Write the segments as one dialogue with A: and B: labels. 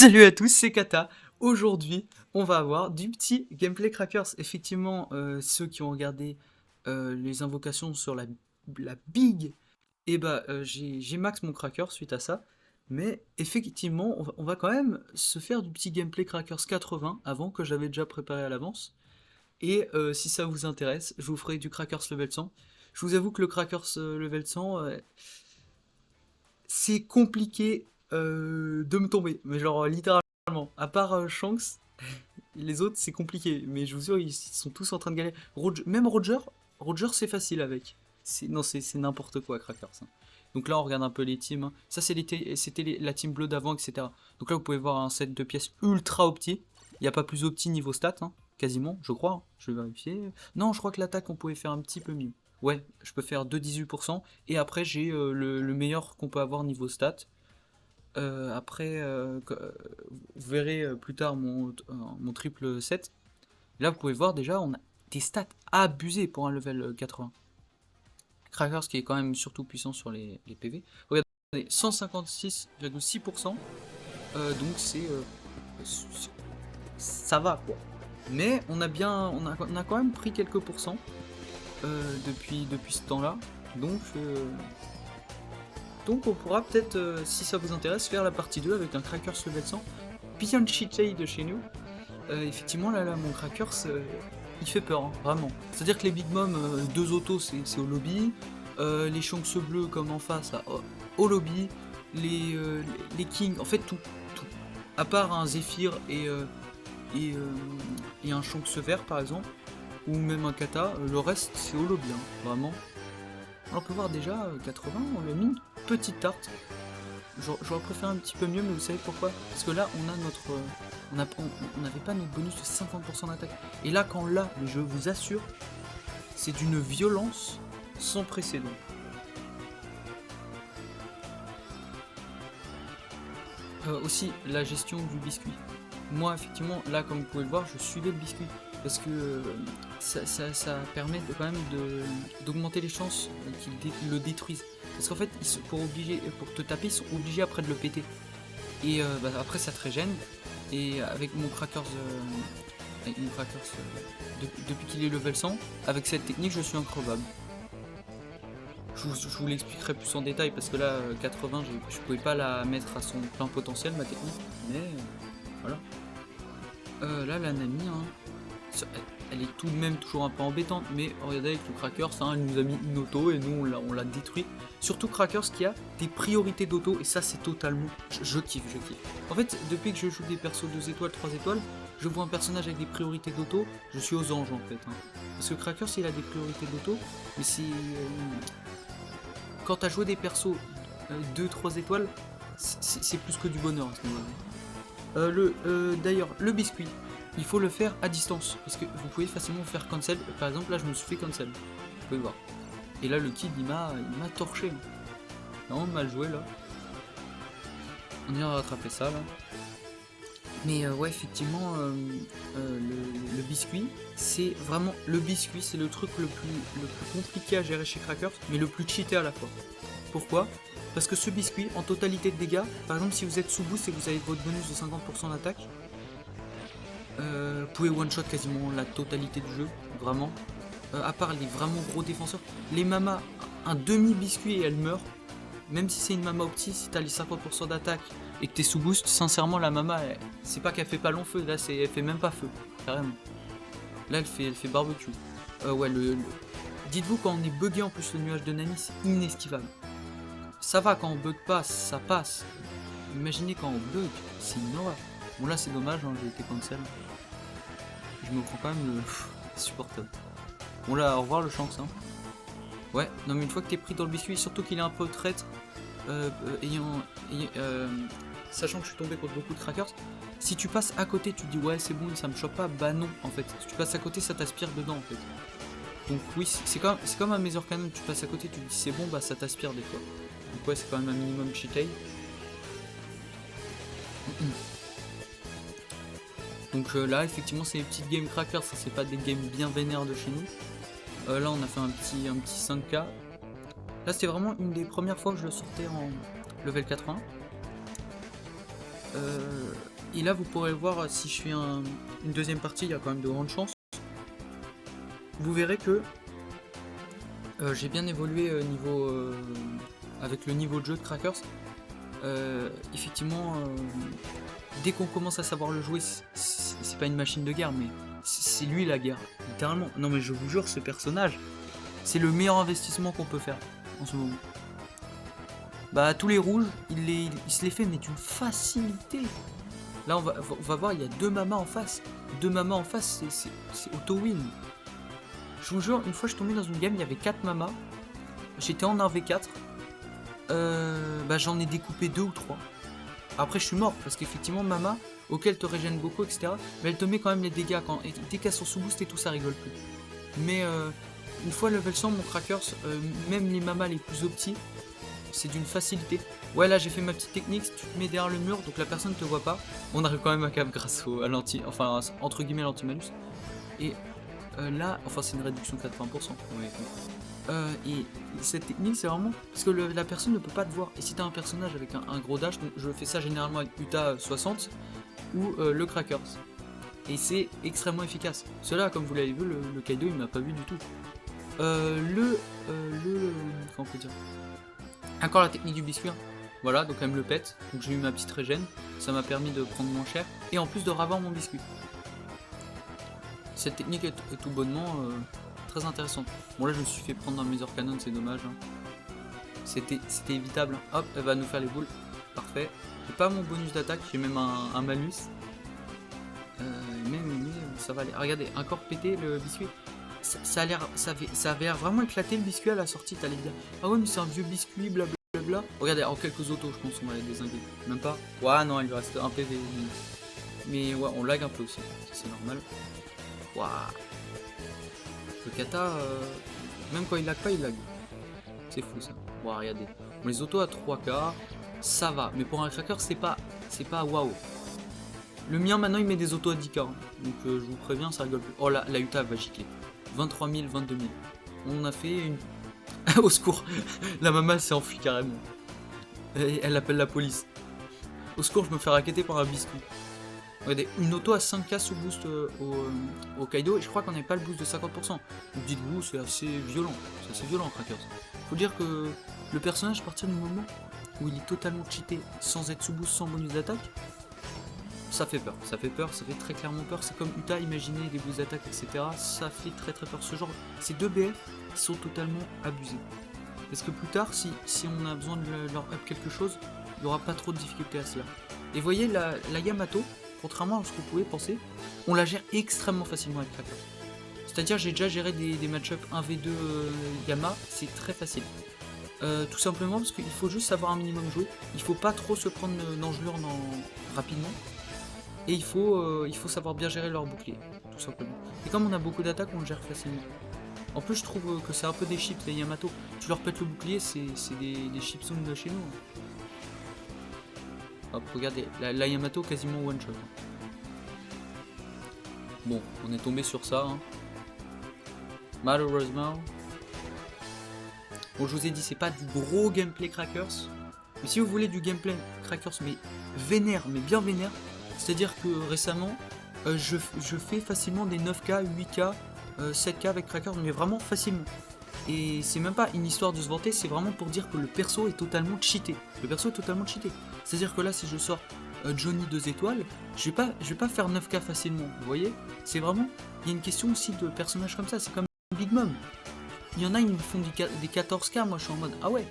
A: Salut à tous, c'est Kata. Aujourd'hui, on va avoir du petit gameplay crackers. Effectivement, ceux qui ont regardé les invocations sur la big, j'ai max mon cracker suite à ça. Mais effectivement, on va quand même se faire du petit gameplay crackers 80 avant que j'avais déjà préparé à l'avance. Et si ça vous intéresse, je vous ferai du crackers level 100. Je vous avoue que le crackers level 100, c'est compliqué de me tomber. Mais genre littéralement. À part Shanks, les autres c'est compliqué. Mais je vous jure, ils sont tous en train de galérer. Même Roger c'est facile avec. Non, c'est n'importe quoi, Crackers, hein. Donc là, on regarde un peu les teams, hein. Ça, c'était la team bleue d'avant, etc. Donc là, vous pouvez voir un set de pièces ultra opti. Il n'y a pas plus opti niveau stats, hein, quasiment, je crois, hein. Je vais vérifier. Non, je crois que l'attaque, on pouvait faire un petit peu mieux. Ouais, je peux faire 2,18%. Et après, j'ai le meilleur qu'on peut avoir niveau stats. Après, vous verrez plus tard mon triple 7. Là, vous pouvez voir déjà, on a des stats abusées pour un level 80. Crackers qui est quand même surtout puissant sur les PV. Regardez, 156,6%. Donc ça va quoi. Mais on a quand même pris quelques pourcents depuis ce temps-là. Donc on pourra peut-être, si ça vous intéresse, faire la partie 2 avec un Crackers level 100. Bien cheaté de chez nous. Effectivement, là, mon Crackers, il fait peur, hein, vraiment. C'est-à-dire que les Big Mom, 2 autos, c'est au lobby. Les Shanks bleus, comme en face, là, au lobby. Les Kings, en fait, tout. À part un Zephyr et un Shanks vert, par exemple. Ou même un Kata, le reste, c'est au lobby, hein, vraiment. On peut voir déjà 80, on l'a mis une petite tarte. J'aurais préféré un petit peu mieux, mais vous savez pourquoi? Parce que là, on n'avait pas notre bonus de 50% d'attaque. Et là, quand on l'a, mais je vous assure, c'est d'une violence sans précédent. Aussi, la gestion du biscuit. Moi, effectivement, là, comme vous pouvez le voir, je suivais le biscuit. Parce que ça permet quand même d'augmenter les chances qu'ils le détruisent. Parce qu'en fait, pour te taper, ils sont obligés après de le péter. Et après, ça te régène. Et avec mon Crackers, depuis qu'il est level 100, avec cette technique, je suis increvable. Je vous l'expliquerai plus en détail parce que là, 80, je pouvais pas la mettre à son plein potentiel, ma technique. Mais voilà. Là, la Nami, hein, elle est tout de même toujours un peu embêtante, mais regardez avec le Crackers, hein, elle nous a mis une auto et nous on l'a détruit. Surtout Crackers qui a des priorités d'auto et ça c'est totalement... Je kiffe. En fait, depuis que je joue des persos 2 étoiles, 3 étoiles, je vois un personnage avec des priorités d'auto, je suis aux anges en fait, hein. Parce que Crackers il a des priorités d'auto, mais c'est... quand t'as joué des persos 2-3 étoiles, c'est plus que du bonheur à ce moment-là. D'ailleurs, le biscuit, il faut le faire à distance, parce que vous pouvez facilement faire cancel. Par exemple, là, je me suis fait cancel. Vous pouvez voir. Et là, le kid, il m'a torché. Vraiment mal joué, là. On ira rattraper ça, là. Mais ouais, effectivement, le biscuit, c'est vraiment... Le biscuit, c'est le truc le plus compliqué à gérer chez Crackers, mais le plus cheaté à la fois. Pourquoi ? Parce que ce biscuit, en totalité de dégâts, par exemple, si vous êtes sous boost et que vous avez votre bonus de 50% d'attaque, vous pouvez one-shot quasiment la totalité du jeu, vraiment. À part les vraiment gros défenseurs. Les mamas, un demi-biscuit et elle meurt. Même si c'est une mama opti, si t'as les 50% d'attaque et que t'es sous boost, sincèrement, la mama, c'est pas qu'elle fait pas long feu, là, elle fait même pas feu, carrément. Là, elle fait barbecue. Ouais, dites-vous, quand on est bugué en plus, le nuage de Nami, c'est inesquivable. Ça va, quand on bug pas, ça passe. Imaginez quand on bug, c'est une horreur. Bon là c'est dommage, hein, j'ai été cancel. Je me prends quand même le... supportable. Bon là, au revoir le Shanks, hein. Ouais, non mais une fois que t'es pris dans le biscuit, surtout qu'il est un peu traître, sachant que je suis tombé contre beaucoup de crackers, si tu passes à côté, tu te dis ouais c'est bon, ça me choque pas, bah non en fait. Si tu passes à côté, ça t'aspire dedans en fait. Donc oui, c'est comme un Mazer Cannon, tu passes à côté, tu te dis c'est bon, bah ça t'aspire des fois. Donc ouais, c'est quand même un minimum cheaté. Donc là, effectivement, c'est les petites game crackers, ça c'est pas des games bien vénères de chez nous. Là, on a fait un petit 5K. Là, c'était vraiment une des premières fois que je le sortais en level 80. Et là, vous pourrez voir si je fais une deuxième partie, il y a quand même de grandes chances. Vous verrez que j'ai bien évolué avec le niveau de jeu de Crackers. Effectivement, dès qu'on commence à savoir le jouer, c'est pas une machine de guerre, mais c'est lui la guerre, littéralement. Non mais je vous jure, ce personnage, c'est le meilleur investissement qu'on peut faire en ce moment. Bah tous les rouges, il se les fait mais d'une facilité. Là on va voir, il y a 2 mamas en face. 2 mamas en face, c'est auto-win. Je vous jure, une fois je suis tombé dans une game, il y avait 4 mamas. J'étais en 1v4. Bah j'en ai découpé 2 ou 3. Après je suis mort parce qu'effectivement Mama, ok elle te régène beaucoup etc. Mais elle te met quand même les dégâts et dès qu'elles sont sous boost et tout ça rigole plus. Mais une fois level 100 mon Crackers, même les mamas les plus optis, c'est d'une facilité. Ouais là j'ai fait ma petite technique, tu te mets derrière le mur donc la personne ne te voit pas. On arrive quand même à cap grâce à l'anti, enfin entre guillemets l'anti-malus. Et là, enfin c'est une réduction de 80%. Ouais. Et cette technique c'est vraiment parce que la personne ne peut pas te voir. Et si t'as un personnage avec un gros dash, donc je fais ça généralement avec Uta 60 ou le Crackers. Et c'est extrêmement efficace. Cela, comme vous l'avez vu, le Kaido il m'a pas vu du tout. Comment on peut dire, encore la technique du biscuit. Hein. Voilà, donc elle me le pète. Donc j'ai eu ma petite régène. Ça m'a permis de prendre moins cher. Et en plus de ravoir mon biscuit. Cette technique est tout bonnement très intéressante. Bon là je me suis fait prendre un Mazer Cannon, c'est dommage. Hein. C'était évitable. Hein. Hop, elle va nous faire les boules. Parfait. J'ai pas mon bonus d'attaque, j'ai même un malus. Mais ça va aller. Regardez, encore pété le biscuit. Ça avait l'air vraiment éclaté le biscuit à la sortie, t'allais dire. Ah ouais mais c'est un vieux biscuit, blablabla. Regardez, en quelques autos je pense on va les désinguer. Même pas. Ouais non, il lui reste un PV. Mais ouais, on lag un peu aussi, c'est normal. Waouh. Le kata, même quand il lag pas, il lag. C'est fou ça. Waouh, regardez. Bon, les autos à 3K, ça va. Mais pour un cracker, c'est pas waouh. Le mien maintenant il met des autos à 10K. Hein. Donc je vous préviens, ça rigole plus. Oh la Uta va gicler. 23 000, 22 000. On a fait une. Au secours. La maman s'est enfuie carrément. Et elle appelle la police. Au secours, je me fais racketter par un biscuit. Regardez, une auto à 5K sous boost au Kaido et je crois qu'on n'avait pas le boost de 50%. Donc dites-vous, c'est assez violent. C'est assez violent, Crackers. Faut dire que le personnage, à partir du moment où il est totalement cheaté, sans être sous boost, sans bonus d'attaque, ça fait peur. Ça fait peur, ça fait très clairement peur. C'est comme Uta, imaginez des boosts d'attaque, etc. Ça fait très très peur. Ce genre, ces 2 BF qui sont totalement abusés. Parce que plus tard, si on a besoin de leur up quelque chose, il n'y aura pas trop de difficultés à cela. Et voyez, la Yamato, contrairement à ce que vous pouvez penser, on la gère extrêmement facilement avec Crackers. C'est-à-dire j'ai déjà géré des match-up 1v2 Yama, c'est très facile. Tout simplement parce qu'il faut juste savoir un minimum jouer, il faut pas trop se prendre d'engelure rapidement, et il faut savoir bien gérer leur bouclier, tout simplement. Et comme on a beaucoup d'attaques, on le gère facilement. En plus je trouve que c'est un peu des chips les Yamato, tu leur pètes le bouclier, c'est des chipsons de chez nous. Hop, regardez, la Yamato quasiment one shot. Bon, on est tombé sur ça. Hein. Malheureusement. Bon, je vous ai dit, c'est pas du gros gameplay Crackers. Mais si vous voulez du gameplay Crackers, mais vénère, mais bien vénère, c'est-à-dire que récemment, je fais facilement des 9K, 8K, 7K avec Crackers, mais vraiment facilement. Et c'est même pas une histoire de se vanter, c'est vraiment pour dire que le perso est totalement cheaté. Le perso est totalement cheaté. C'est-à-dire que là, si je sors Johnny 2 étoiles, je vais pas faire 9K facilement, vous voyez. C'est vraiment, il y a une question aussi de personnages comme ça, c'est comme Big Mom. Il y en a, ils me font des 14K, moi je suis en mode, ah ouais,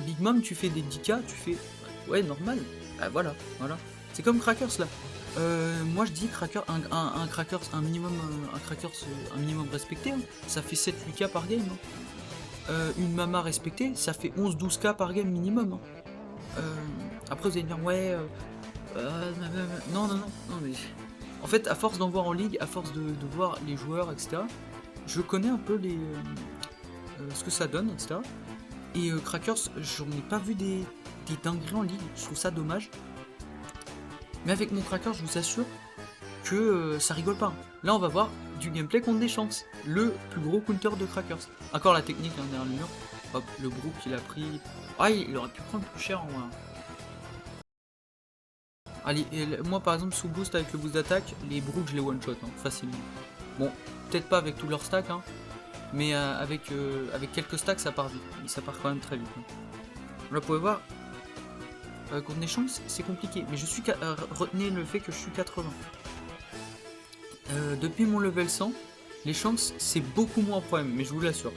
A: Big Mom, tu fais des 10K, tu fais, ouais, normal. Bah voilà. C'est comme Crackers là. Moi je dis un Crackers, un minimum respecté, hein. Ça fait 7-8K par game. Hein. Une Mama respectée, ça fait 11-12K par game minimum. Hein. Après vous allez me dire ouais, non mais en fait à force d'en voir en ligue, à force de voir les joueurs etc, je connais un peu ce que ça donne etc. Et Crackers, j'en ai pas vu des dingueries en ligue, je trouve ça dommage. Mais avec mon Crackers, je vous assure que ça rigole pas. Là on va voir du gameplay contre des chances. Le plus gros counter de Crackers. Encore la technique hein, derrière le mur. Hop, le Brook il a pris. Ah il aurait pu prendre plus cher en vrai. Allez, moi par exemple sous boost avec le boost d'attaque, les Brook je les one shot hein, facilement. Bon, peut-être pas avec tous leurs stacks, hein, mais avec quelques stacks ça part vite. Mais ça part quand même très vite. Hein. Là vous pouvez voir, contre les chances c'est compliqué, mais je suis retenez le fait que je suis 80. Depuis mon level 100, les chances c'est beaucoup moins un problème, mais je vous l'assure.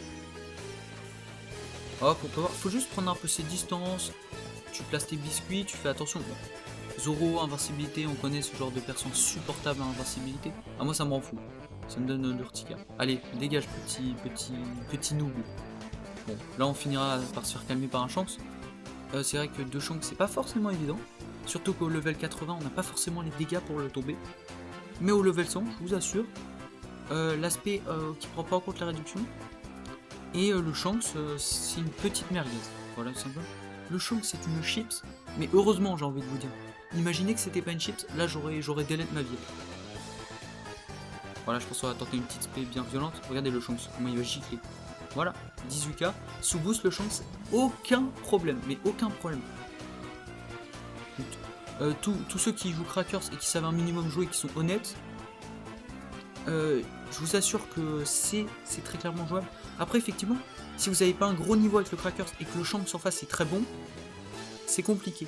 A: Hop, on peut voir, faut juste prendre un peu ses distances, tu places tes biscuits, tu fais attention. Bon. Zoro, invincibilité, on connaît ce genre de personne supportable à invincibilité. Ah moi ça me rend fou, ça me donne l'urticaire. Allez, dégage petit noob. Bon, là on finira par se faire calmer par un Shanks. C'est vrai que 2 Shanks c'est pas forcément évident. Surtout qu'au level 80 on n'a pas forcément les dégâts pour le tomber. Mais au level 100, je vous assure, l'aspect qui prend pas en compte la réduction. Et le Shanks c'est une petite merguez. Voilà tout simplement. Le Shanks c'est une chips, mais heureusement j'ai envie de vous dire. Imaginez que c'était pas une chips, là j'aurais délai ma vie. Voilà, je pense qu'on va tenter une petite spé bien violente. Regardez le Shanks, comment il va gicler. Voilà, 18k. Sous boost le Shanks, aucun problème, mais aucun problème. Tous ceux qui jouent Crackers et qui savent un minimum jouer et qui sont honnêtes, je vous assure que c'est très clairement jouable. Après effectivement, si vous n'avez pas un gros niveau avec le Crackers et que le Shanks en face est très bon, c'est compliqué.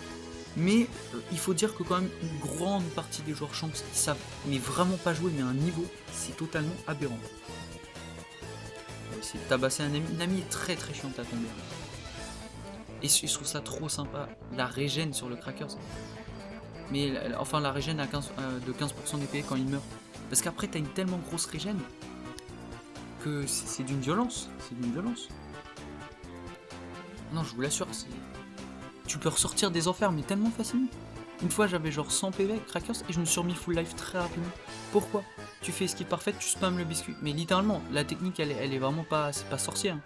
A: Mais il faut dire que quand même une grande partie des joueurs Shanks qui savent mais vraiment pas jouer mais à un niveau, c'est totalement aberrant. On va essayer de tabasser un ami. Nami est très très chiant à tomber. Et je trouve ça trop sympa, la régène sur le Crackers. Mais enfin la régène à de 15% d'épée quand il meurt. Parce qu'après t'as une tellement grosse régène que c'est d'une violence. C'est d'une violence. Non, je vous l'assure, tu peux ressortir des enfers, mais tellement facilement. Une fois, j'avais genre 100 PV avec Crackers et je me suis remis full life très rapidement. Pourquoi? Tu fais esquive parfaite, tu spams le biscuit. Mais littéralement, la technique, elle est vraiment pas, c'est pas sorcière.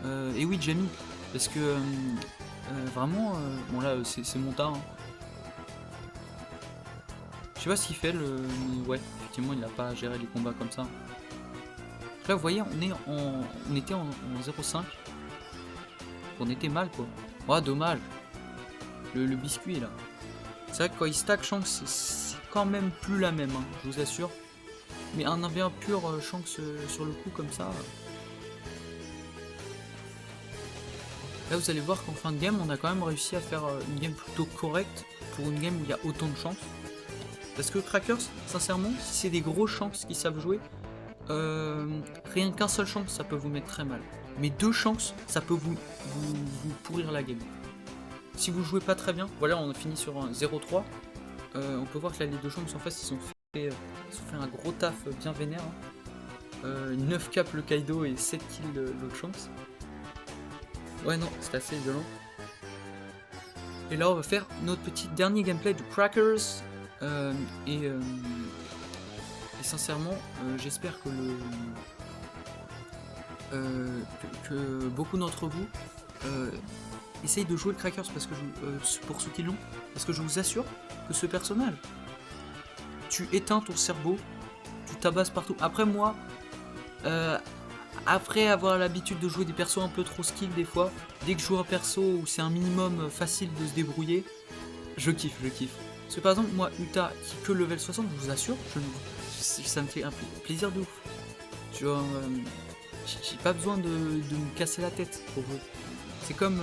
A: Hein. Et oui, Jamie, parce que vraiment, bon là, c'est mon tas. Hein. Je sais pas ce qu'il fait, ouais, effectivement, il a pas géré les combats comme ça. Là, vous voyez, on était en 0.5. On était mal, quoi. Oh, dommage. Le biscuit là. C'est vrai que quand il stack Shanks, c'est quand même plus la même, hein, je vous assure. Mais un 1v1 pur Shanks sur le coup comme ça. Là vous allez voir qu'en fin de game, on a quand même réussi à faire une game plutôt correcte pour une game où il y a autant de Shanks. Parce que Crackers, sincèrement, si c'est des gros Shanks qui savent jouer, rien qu'un seul Shanks ça peut vous mettre très mal. Mais 2 Shanks, ça peut vous pourrir la game. Si vous jouez pas très bien, voilà, on a fini sur un 0-3. On peut voir que là, les 2 Shanks en face, ils ont fait un gros taf bien vénère. Hein. 9 caps le Kaido et 7 kills l'autre Shanks. Ouais, non, c'est assez violent. Et là, on va faire notre petit dernier gameplay de Crackers. Et sincèrement, j'espère que beaucoup d'entre vous essaye de jouer le Crackers parce que pour ceux qui l'ont, parce que je vous assure que ce personnage, tu éteins ton cerveau, tu tabasses partout. Après moi, après avoir l'habitude de jouer des persos un peu trop skill des fois, dès que je joue un perso où c'est un minimum facile de se débrouiller, je kiffe. Parce que par exemple moi Uta qui est que level 60, je vous assure, ça me fait un plaisir de ouf. J'ai pas besoin de me casser la tête pour jouer. C'est comme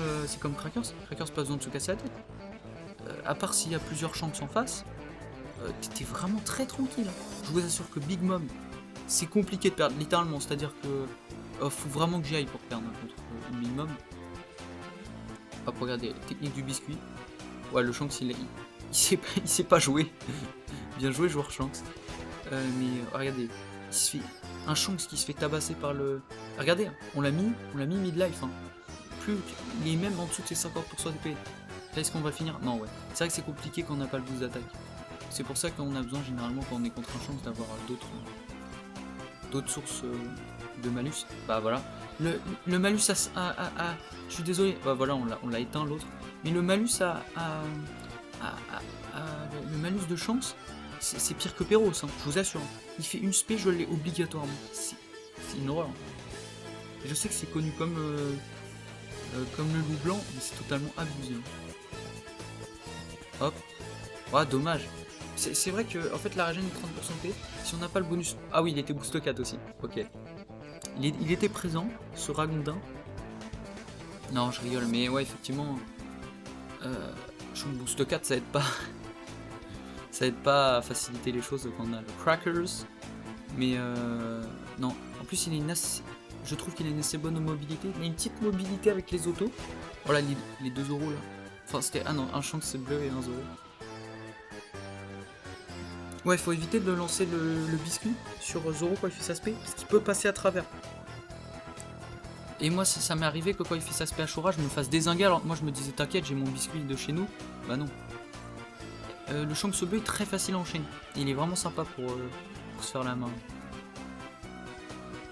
A: Crackers. Crackers pas besoin de se casser la tête. À part s'il y a plusieurs Shanks en face, t'es vraiment très tranquille. Je vous assure que Big Mom, c'est compliqué de perdre, littéralement. C'est-à-dire que faut vraiment que j'y aille pour perdre contre Big Mom. Hop, regardez, technique du biscuit. Ouais, le Shanks, il sait pas jouer. Bien joué, joueur Shanks. Mais regardez, un Shanks qui se fait tabasser par le... Regardez, on l'a mis mid-life. Hein. Il est même en dessous de ses 50% d'épée. Là, est-ce qu'on va finir? Non, ouais. C'est vrai que c'est compliqué quand on n'a pas le boost d'attaque. C'est pour ça qu'on a besoin généralement quand on est contre un Shanks d'avoir d'autres sources de malus. Bah voilà. Le malus je suis désolé. Bah voilà, on l'a éteint l'autre. Mais le malus le malus de Shanks, c'est pire que Péros, hein, je vous assure. Il fait une spé, je l'ai obligatoirement. C'est une horreur. Et je sais que c'est connu comme le loup blanc, mais c'est totalement abusé. Hop. Ouais, dommage. C'est vrai que en fait la régène est 30% de paix. Si on n'a pas le bonus. Ah oui, il était boost 4 aussi. Ok. Il était présent, ce Ragondin. Non, je rigole, mais ouais, effectivement. Je trouve boost 4, ça aide pas. Ça aide pas à faciliter les choses quand on a le Crackers. Mais non. En plus, je trouve qu'il a une assez bonne mobilité. Il a une petite mobilité avec les autos. Voilà, les 2 euros là. Enfin, c'était. Ah non, un Shanks bleu et un Zoro. Ouais, faut éviter de lancer le biscuit sur Zoro quand il fait sa spé, parce qu'il peut passer à travers. Et moi, ça m'est arrivé que quand il fait sa spé à Shura, je me fasse dézinguer. Alors moi, je me disais, t'inquiète, j'ai mon biscuit de chez nous. Bah non. Le Shanks bleu est très facile à enchaîner. Il est vraiment sympa pour se faire la main.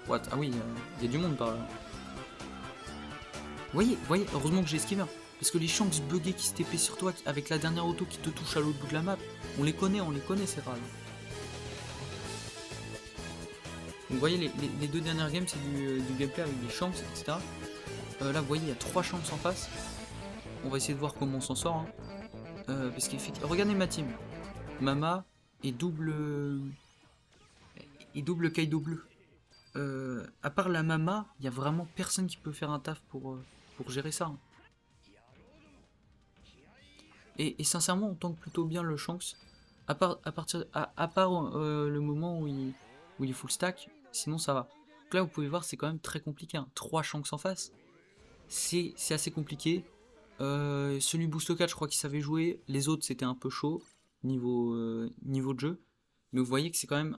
A: What? Ah oui, il y a du monde par là. Voyez, heureusement que j'ai esquivé. Parce que les Shanks buggés qui se TP sur toi avec la dernière auto qui te touche à l'autre bout de la map, on les connaît ces rats. Donc vous voyez, les 2 dernières games, c'est du gameplay avec des Shanks, etc. Là, vous voyez, il y a 3 Shanks en face. On va essayer de voir comment on s'en sort. Hein. Parce qu'effectivement, regardez ma team. Mama et double Kaido bleu. À part la Mama, il y a vraiment personne qui peut faire un taf pour gérer ça. Hein. Et sincèrement, on tank plutôt bien le Shanks. À part le moment où il est full stack, sinon ça va. Donc là, vous pouvez voir, c'est quand même très compliqué. Hein. 3 Shanks en face, c'est assez compliqué. Celui Boost 4, je crois qu'il savait jouer. Les autres, c'était un peu chaud niveau de jeu. Mais vous voyez que c'est quand même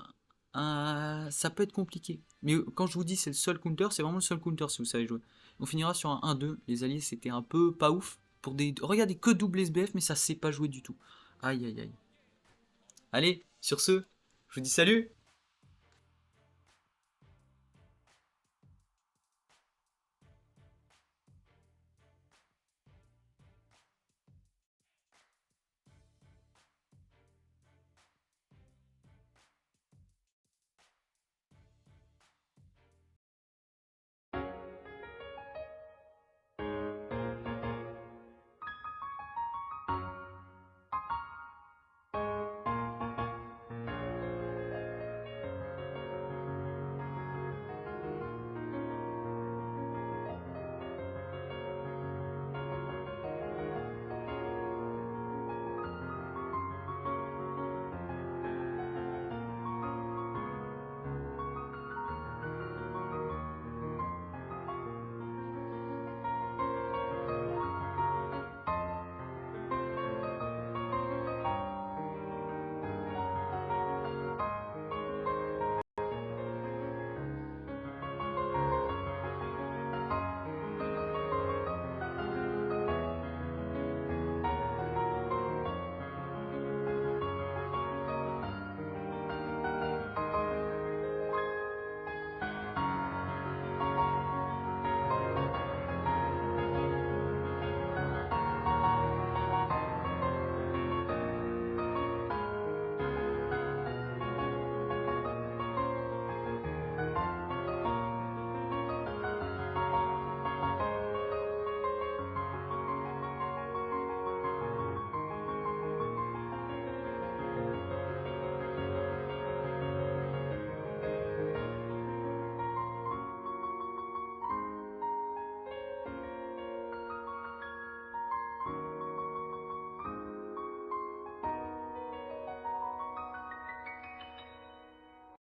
A: ça peut être compliqué. Mais quand je vous dis c'est le seul counter, c'est vraiment le seul counter si vous savez jouer. On finira sur un 1-2. Les alliés, c'était un peu pas ouf. Regardez que double SBF, mais ça sait pas jouer du tout. Aïe aïe aïe. Allez, sur ce, je vous dis salut!